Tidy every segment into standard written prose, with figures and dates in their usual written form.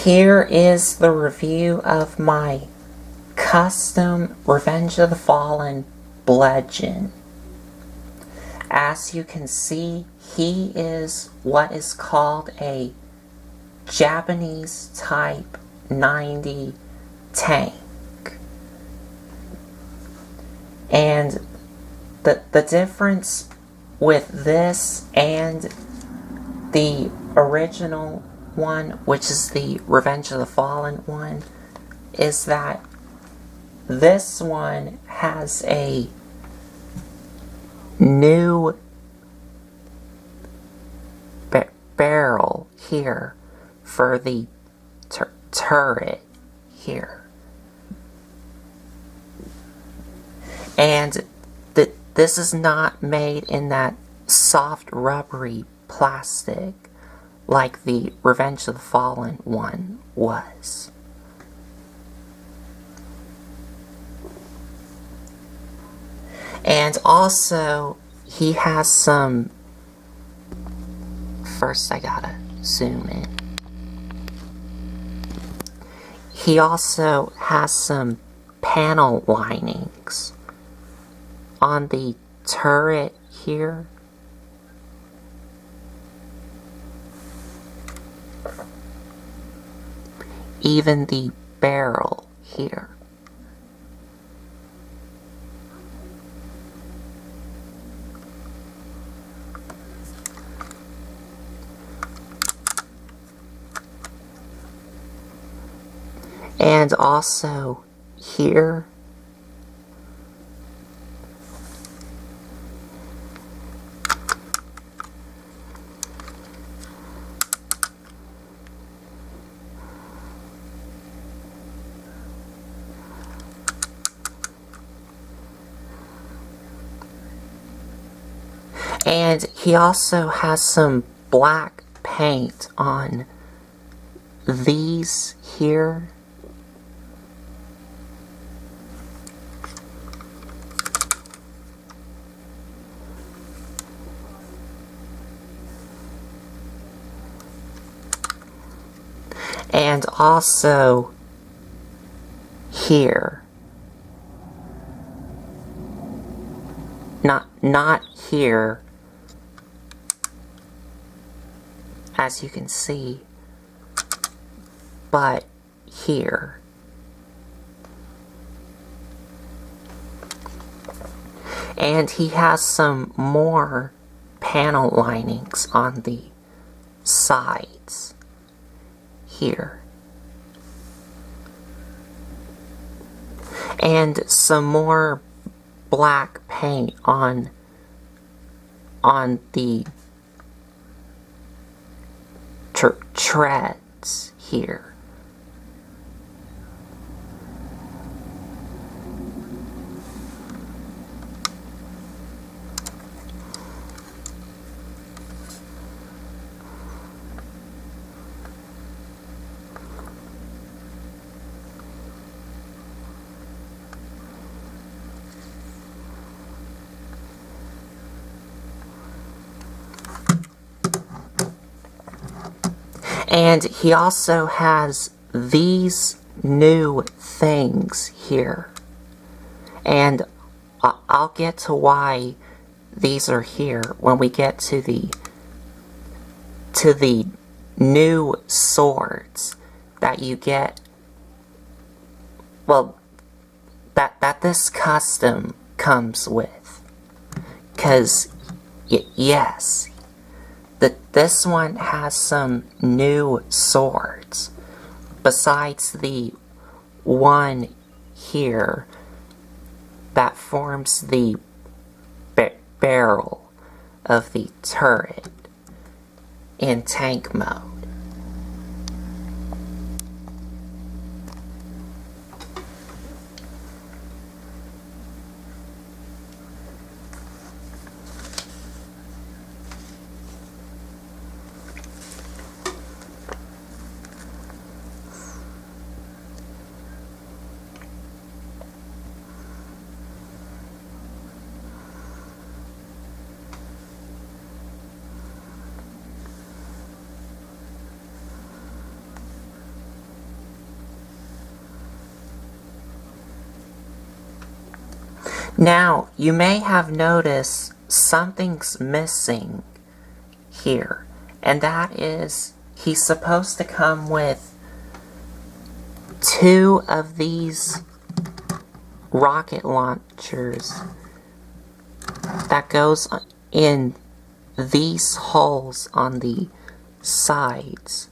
Here is the review of my custom Revenge of the Fallen Bludgeon. As you can see, he is what is called a Japanese Type 90 tank. And the difference with this and the original one, which is the Revenge of the Fallen one, is that this one has a new barrel here for the turret here. And this is not made in that soft rubbery plastic like the Revenge of the Fallen one was. And also, he has some... First, I gotta zoom in. He also has some panel linings on the turret here. Even the barrel here. And also here. And he also has some black paint on these here. And also here. Not here, as you can see, but here. And he has some more panel linings on the sides here. And some more black paint on the treads here. And he also has these new things here. And I'll get to why these are here when we get to the new swords that you get. Well, that this custom comes with. 'Cause yes, this one has some new swords, besides the one here that forms the barrel of the turret in tank mode. Now, you may have noticed something's missing here, and that is he's supposed to come with 2 of these rocket launchers that goes in these holes on the sides,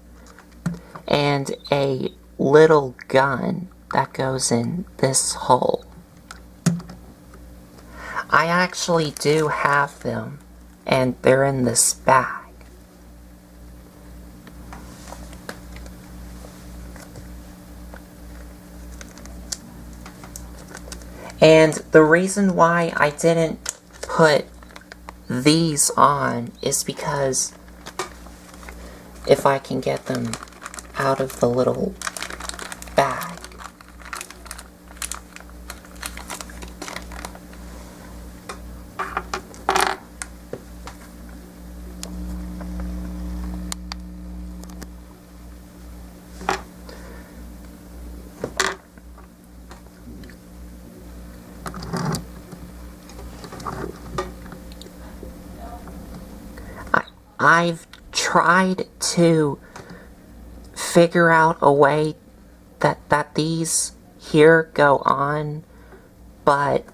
and a little gun that goes in this hole. I actually do have them, and they're in this bag. And the reason why I didn't put these on is because if I can get them out of the little bag. I've tried to figure out a way that these here go on, but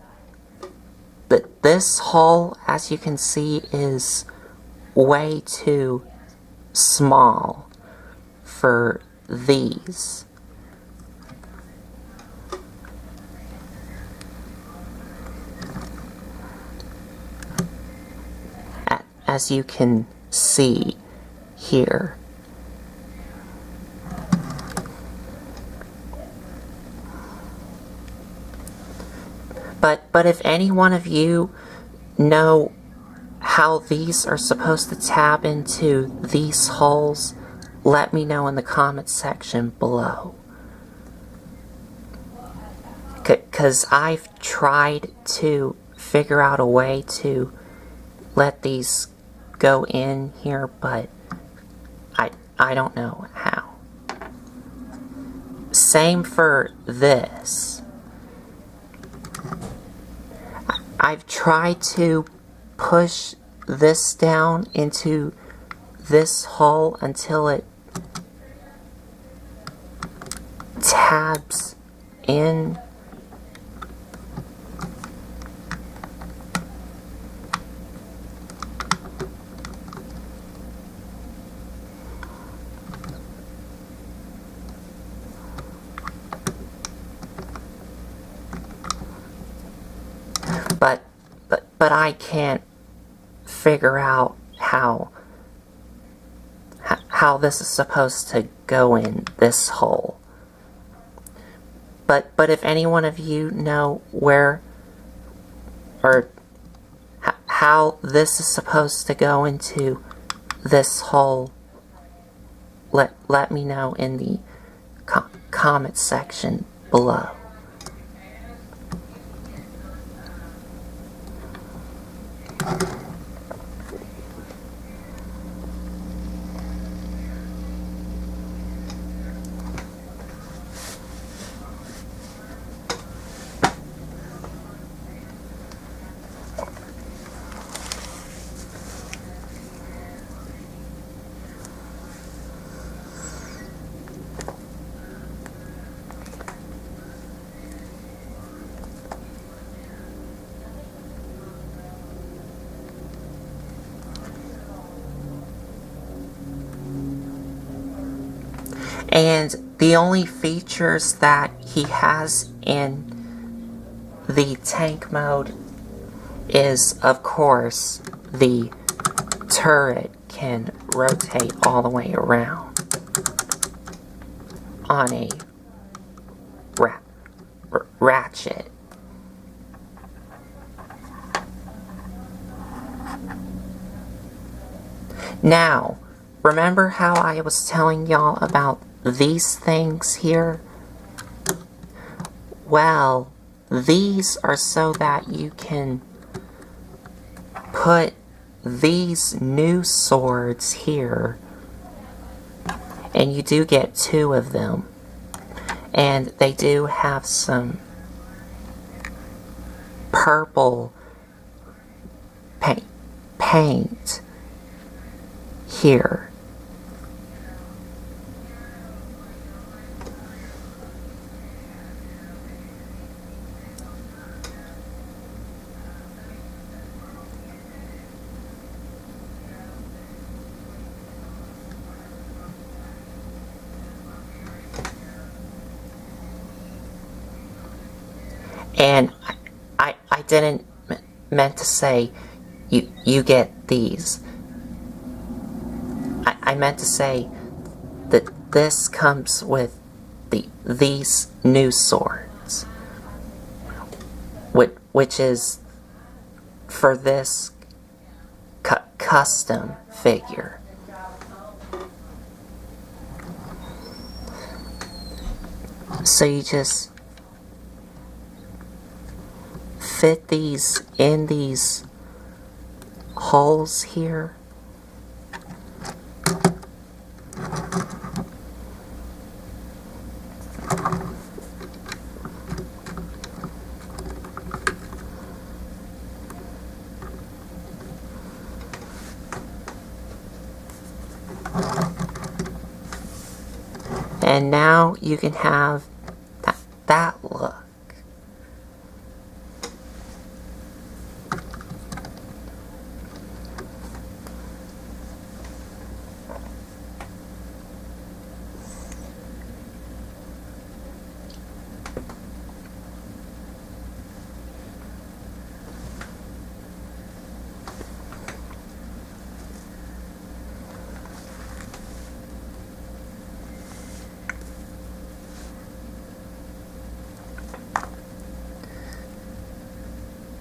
this hole, as you can see, is way too small for these. As you can see here. But if any one of you know how these are supposed to tab into these holes, let me know in the comment section below. 'Cause I've tried to figure out a way to let these go in here, but I don't know how. Same for this. I've tried to push this down into this hole until it tabs in. But I can't figure out how this is supposed to go in this hole. But if any one of you know where or how this is supposed to go into this hole, let me know in the comment section below. And the only features that he has in the tank mode is, of course, the turret can rotate all the way around on a ratchet. Now, remember how I was telling y'all about these things here? Well, these are so that you can put these new swords here, and you do get 2 of them, and they do have some purple paint here. And I didn't meant to say you get these. I meant to say that this comes with these new swords, which is for this custom figure. So you just fit these in these holes here. And now you can have that look.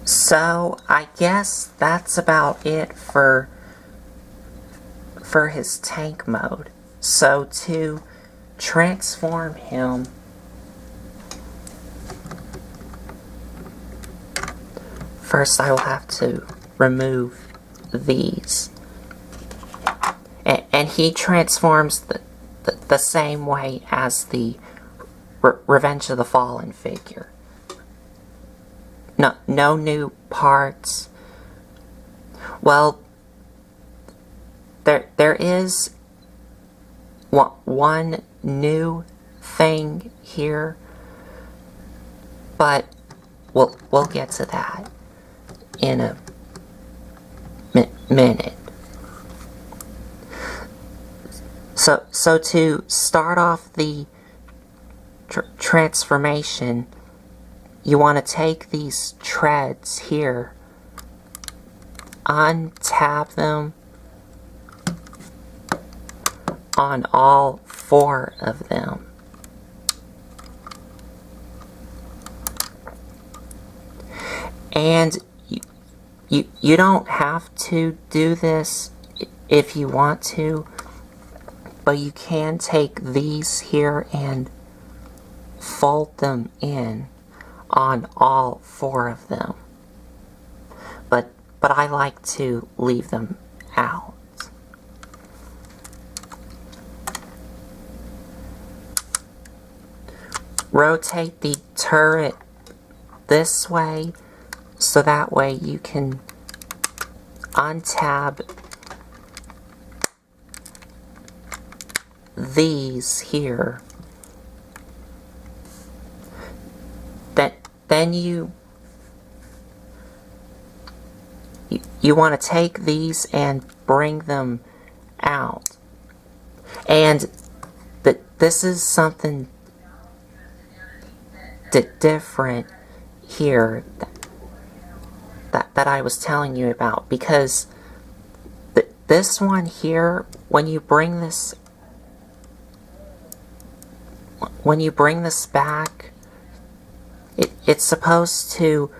So I guess that's about it for his tank mode. So to transform him, first I will have to remove these. And he transforms the same way as the Revenge of the Fallen figure. No new parts. Well, there is one new thing here, but we'll get to that in a minute. So to start off the transformation, you want to take these treads here, untab them on all 4 of them. And you don't have to do this if you want to, but you can take these here and fold them in on all 4 of them. But I like to leave them out. Rotate the turret this way, so that way you can untab these here. Then you want to take these and bring them out. And this is something different here that I was telling you about, because this one here, when you bring this back, it's supposed to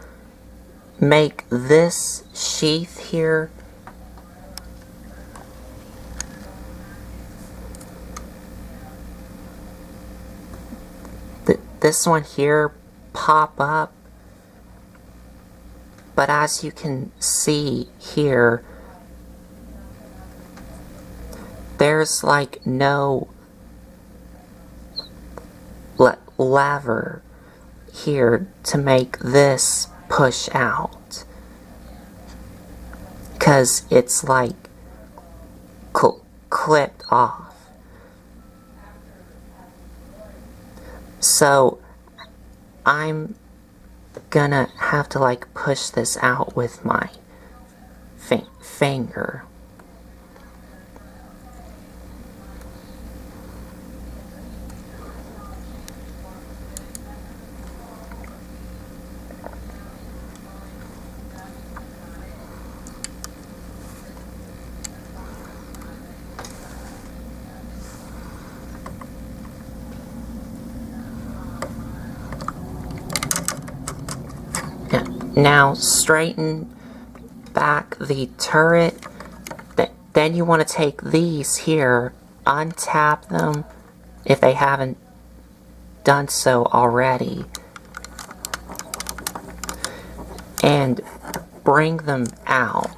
make this sheath here this one here pop up, but as you can see here, there's like no lever here to make this push out, because it's like clipped off. So I'm gonna have to like push this out with my finger. Now straighten back the turret. Then you want to take these here, untap them if they haven't done so already, and bring them out.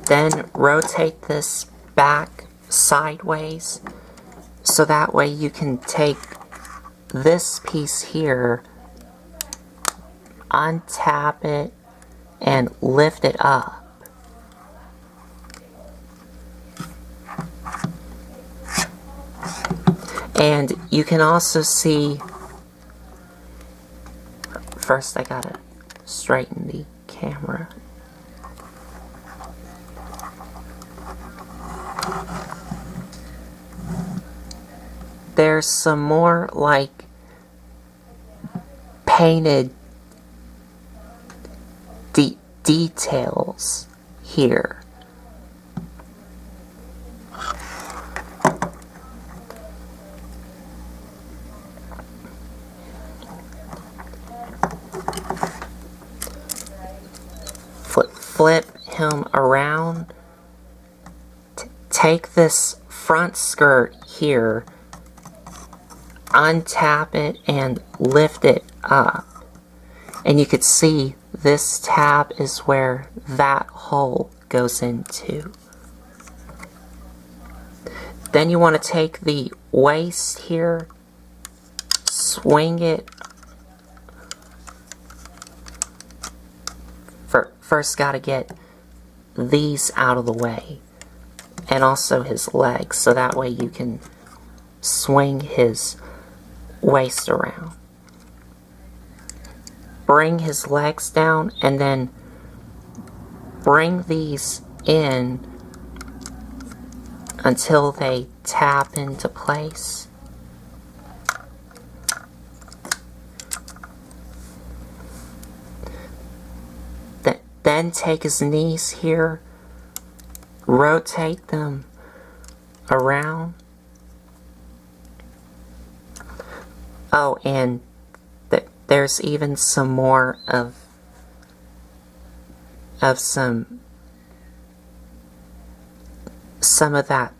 Then rotate this back sideways, so that way you can take this piece here, untap it, and lift it up. And you can also see, first I gotta straighten the camera. There's some more like painted details here. Flip him around. Take this front skirt here, untap it and lift it up, and you could see this tab is where that hole goes into. Then you want to take the waist here, swing it. First got to get these out of the way, and also his legs, so that way you can swing his waist around. Bring his legs down, and then bring these in until they tap into place. Then take his knees here, rotate them around. Oh, and there's even some more of some of that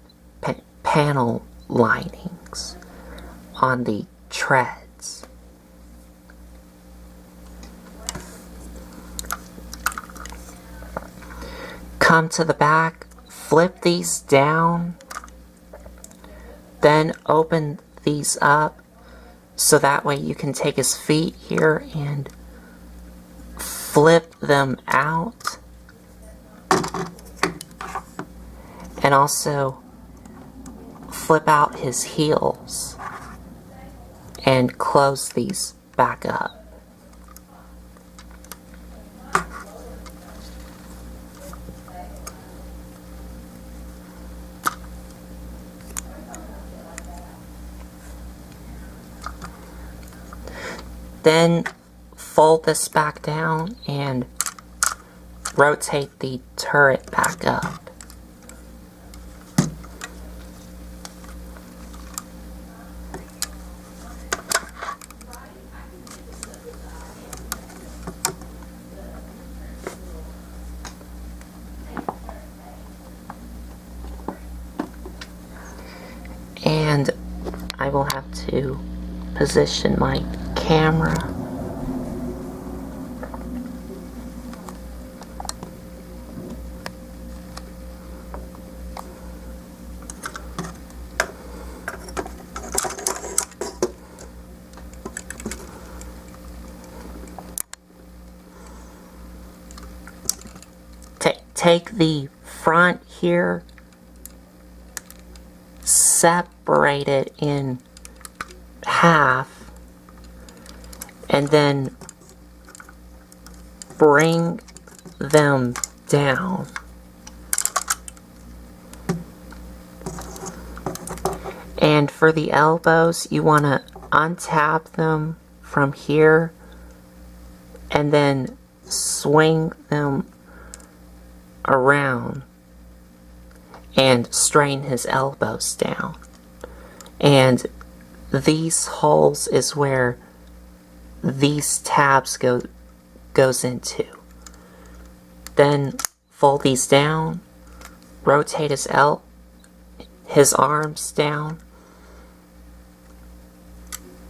panel linings on the treads. Come to the back, flip these down, then open these up, so that way you can take his feet here and flip them out. And also flip out his heels and close these back up. Then fold this back down and rotate the turret back up. And I will have to position my camera. take the front here, separate it in half, and then bring them down. And for the elbows, you want to untap them from here and then swing them around and strain his elbows down. And these holes is where these tabs goes into. Then fold these down, rotate his arms down,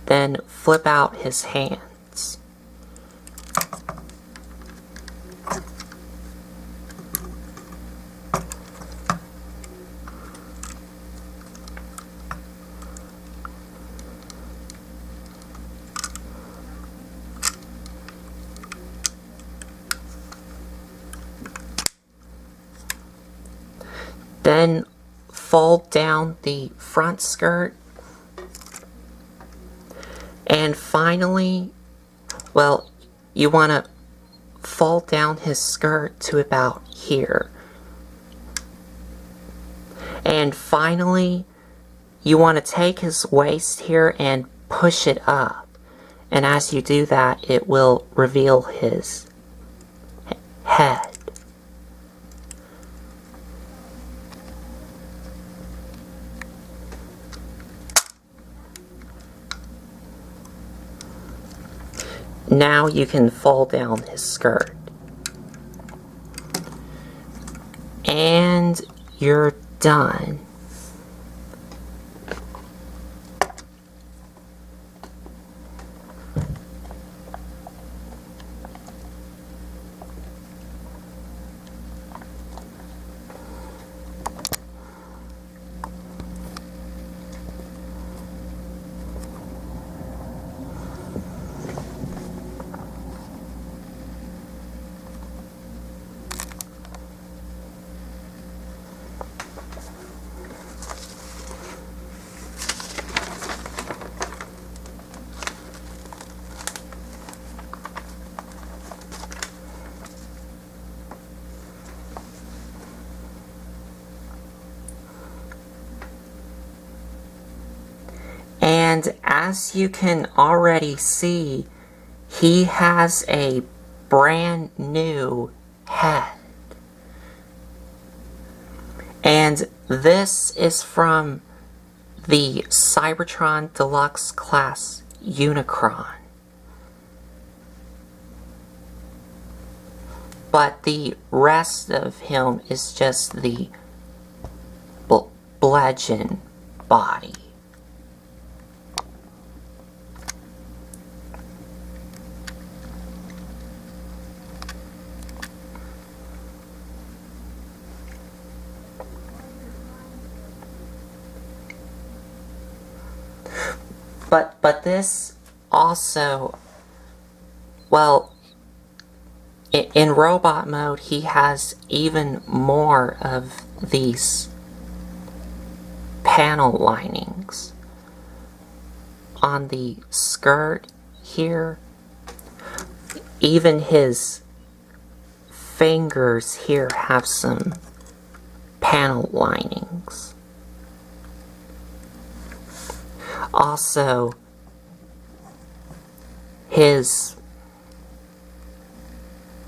then flip out his hands. Then fold down the front skirt. And finally, well, you want to fold down his skirt to about here. And finally, you want to take his waist here and push it up. And as you do that, it will reveal his head. Now you can fold down his skirt. And you're done. And as you can already see, he has a brand new head. And this is from the Cybertron Deluxe Class Unicron. But the rest of him is just the Bludgeon body. But this also, well, in robot mode, he has even more of these panel linings on the skirt here. Even his fingers here have some panel linings. Also, his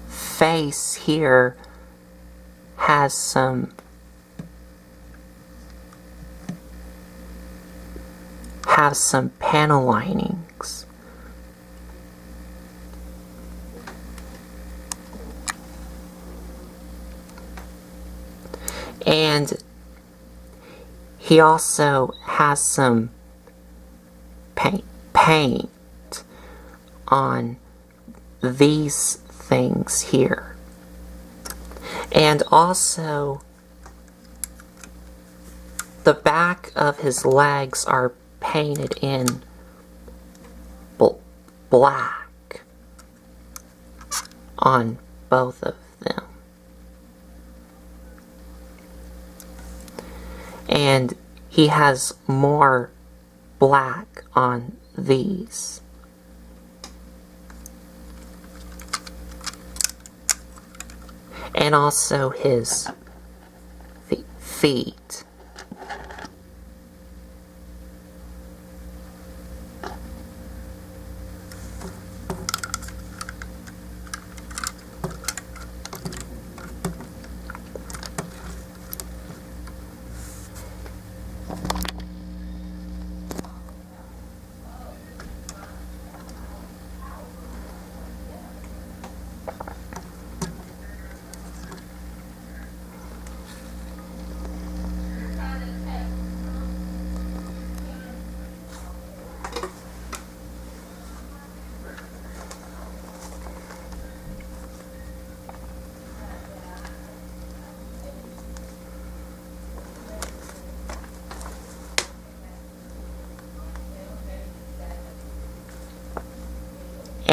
face here has some panel linings. And he also has some paint on these things here. And also, the back of his legs are painted in black on both of them. And he has more black on these. And also his feet.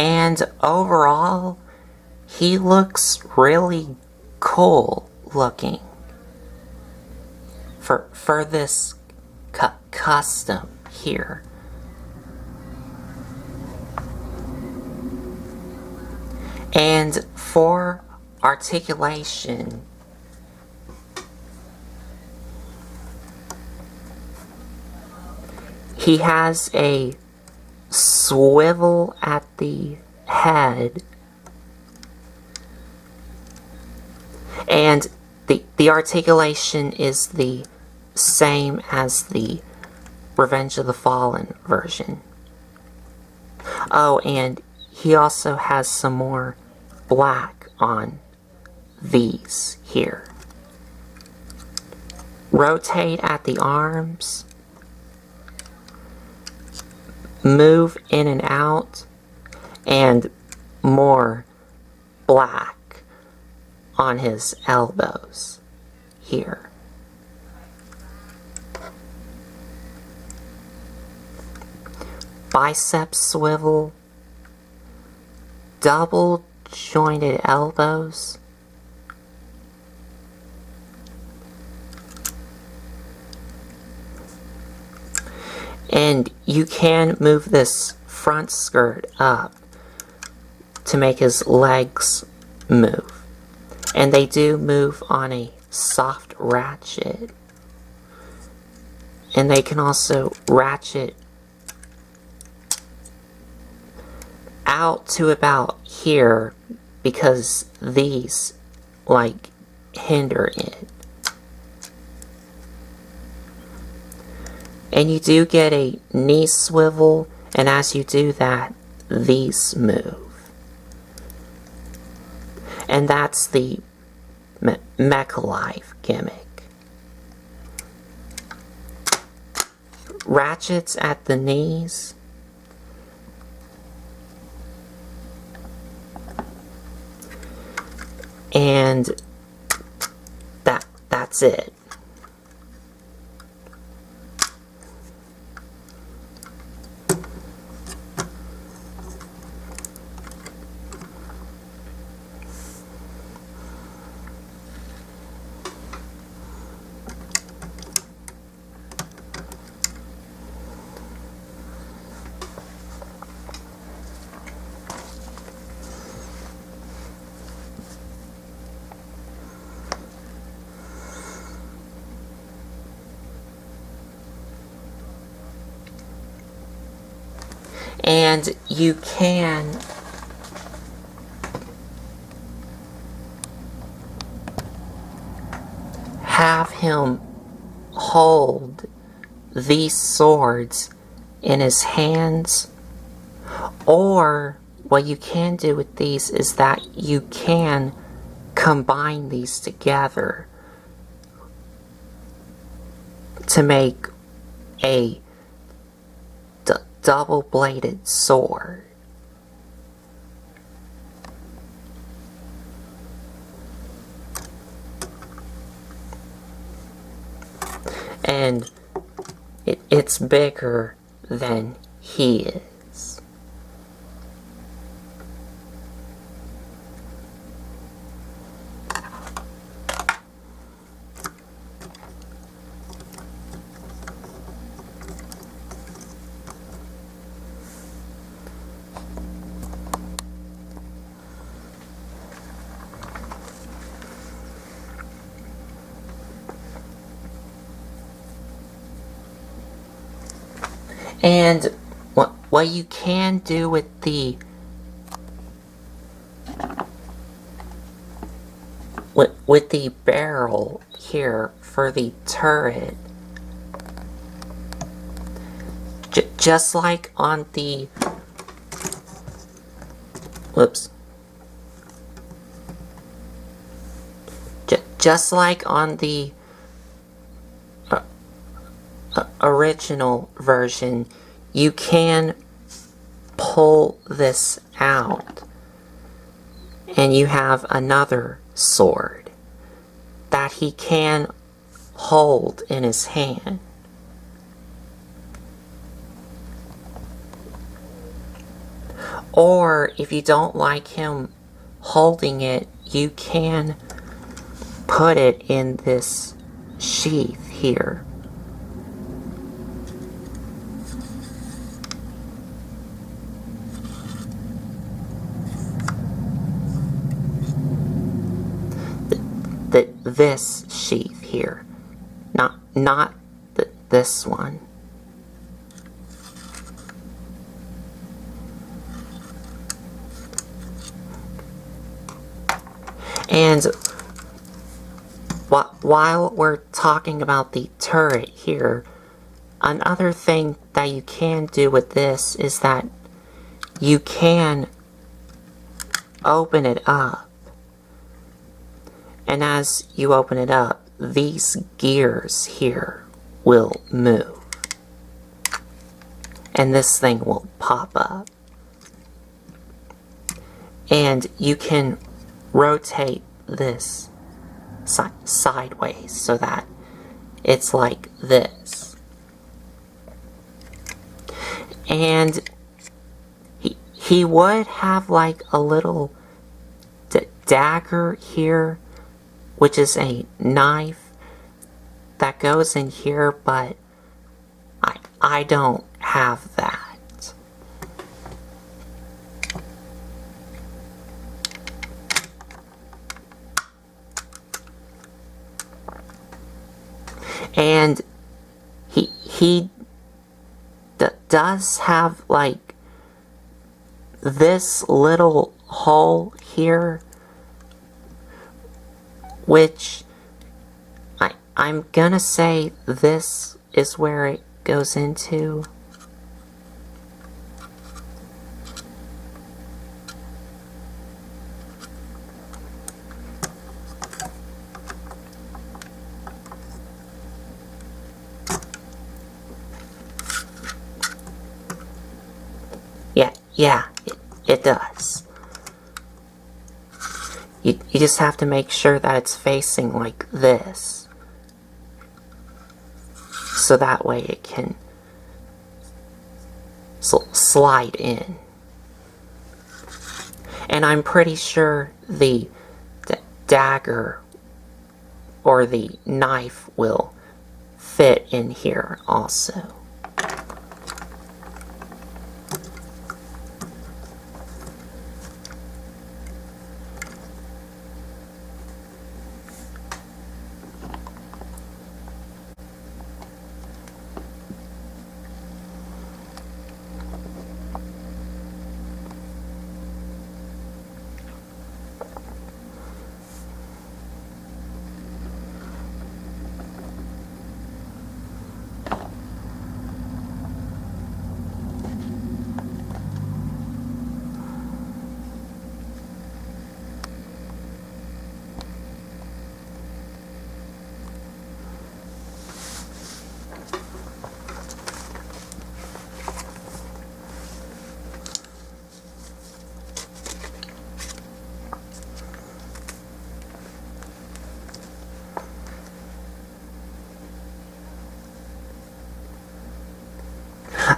And overall, he looks really cool looking for this custom here. And for articulation, he has a swivel at the head, and the articulation is the same as the Revenge of the Fallen version. Oh, and he also has some more black on these here. Rotate at the arms. Move in and out. And more black on his elbows here. Bicep swivel. Double jointed elbows. And you can move this front skirt up to make his legs move. And they do move on a soft ratchet. And they can also ratchet out to about here because these like hinder it. And you do get a knee swivel, and as you do that, these move. And that's the Mecha Life gimmick. Ratchets at the knees. And that's it. And you can have him hold these swords in his hands, or what you can do with these is that you can combine these together to make a double-bladed sword. And it's bigger than he is. And what you can do with the barrel here for the turret, just like on the just like on the original version, you can pull this out and you have another sword that he can hold in his hand. Or if you don't like him holding it, you can put it in this sheath here. This sheath here, not this one. And while we're talking about the turret here, another thing that you can do with this is that you can open it up. And as you open it up, these gears here will move. And this thing will pop up. And you can rotate this sideways so that it's like this. And he would have like a little dagger here, which is a knife that goes in here, but I don't have that. And he does have like this little hole here, which I'm gonna say this is where it goes into. Yeah, it does. You just have to make sure that it's facing like this. So that way it can slide in. And I'm pretty sure the dagger or the knife will fit in here also.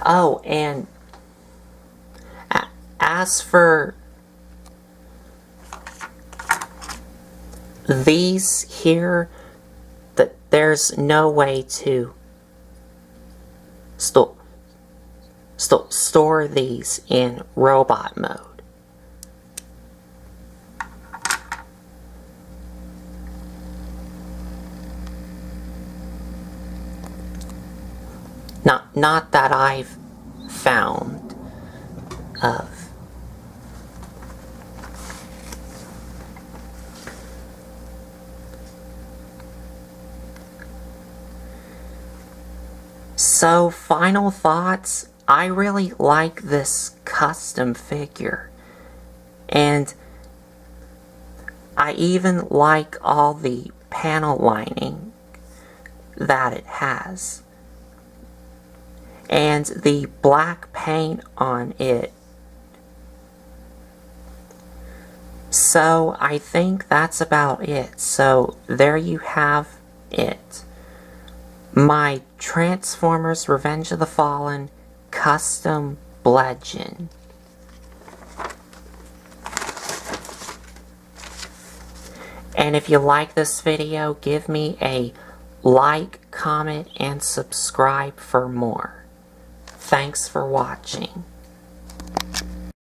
Oh, and as for these here, there's no way to store these in robot mode. Not that I've found of. So, final thoughts, I really like this custom figure. And I even like all the panel lining that it has. And the black paint on it. So, I think that's about it. So, there you have it. My Transformers Revenge of the Fallen custom Bludgeon. And if you like this video, give me a like, comment, and subscribe for more. Thanks for watching.